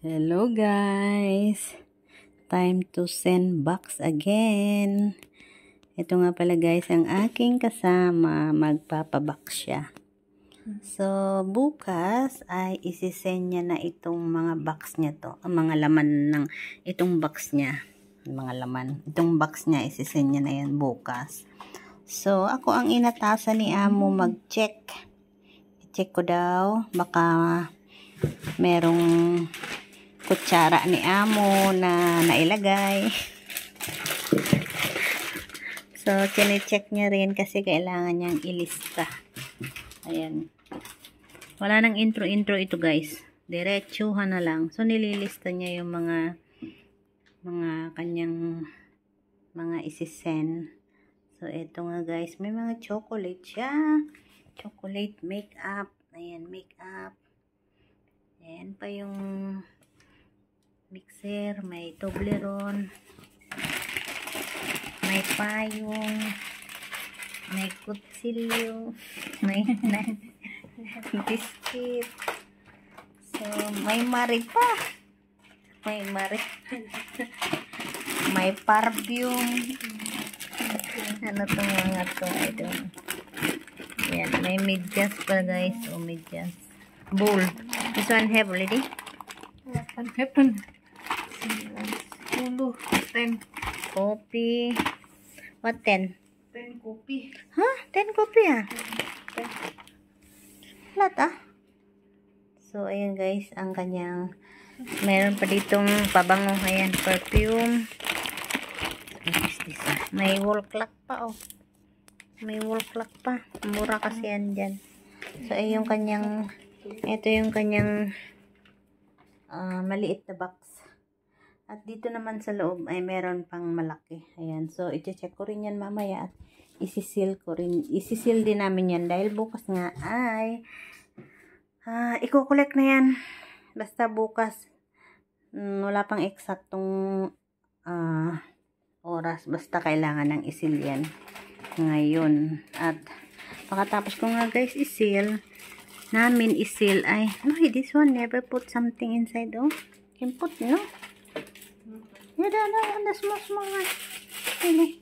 Hello guys, time to send box again. Ito nga pala guys ang aking kasama, magpapabox siya. So bukas ay isisend niya na itong mga box niya to, ang mga laman ng itong box niya, mga laman, itong box niya isisend niya na yan bukas. So ako ang inatasan ni Amo mag-check. I-check ko daw, baka merong kutsara ni Amo na nailagay. So, chine-check niya rin kasi kailangan niyang ilista. Ayan. Wala nang intro-intro ito guys. Diretsuhan na lang. So, nililista niya yung mga kanyang mga isisend. So, ito nga guys. May mga chocolate siya. Chocolate makeup. Ayan, makeup. Ayan pa yung mixer, may Toblerone, may payong, may kutsilyo, may biscuit. So, may mari pa. May mari. May perfume. Ano itong mga to? Ito. Ayan, may medyas pa guys. O medyas. Bowl. This one have already? Happen. 10. Coffee. What 10? 10 kopi. Huh? 10 coffee ah? Lahat ah? So, ayan guys, ang kanyang, meron pa ditong pabango. Ayan, perfume. What is this ah? May wall clock pa oh. May wall clock pa. Mura kasi yan dyan. So, ay yung kanyang, ito yung kanyang maliit na box. At dito naman sa loob ay meron pang malaki. Ayan. So, i-check ko rin yan mamaya at isi-seal ko rin. Isi-seal din namin yan dahil bukas nga ay i-collect na yan. Basta bukas. Wala pang eksaktong oras. Basta kailangan ng i-seal yan. Ngayon. At pagkatapos ko nga guys i-seal, namin i-seal ay, no, this one never put something inside, oh. Can put, no? Yeah, the small one. Really.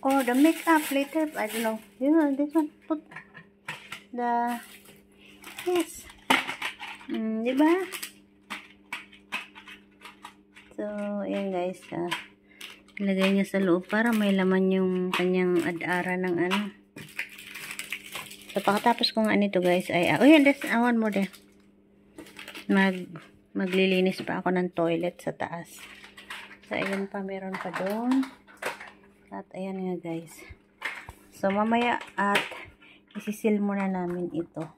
Or the makeup later, I don't know. You know, this one put the, yes. Diba? So, ayan guys, ilagay niya sa loob para may laman yung kanyang ad-ara ng ano. So, pagkatapos ko nga nito guys ay, oh yan, there's one more there. Maglilinis pa ako ng toilet sa taas. So, ayun pa, meron pa doon. At, ayan nga guys. So, mamaya at isisil muna namin ito.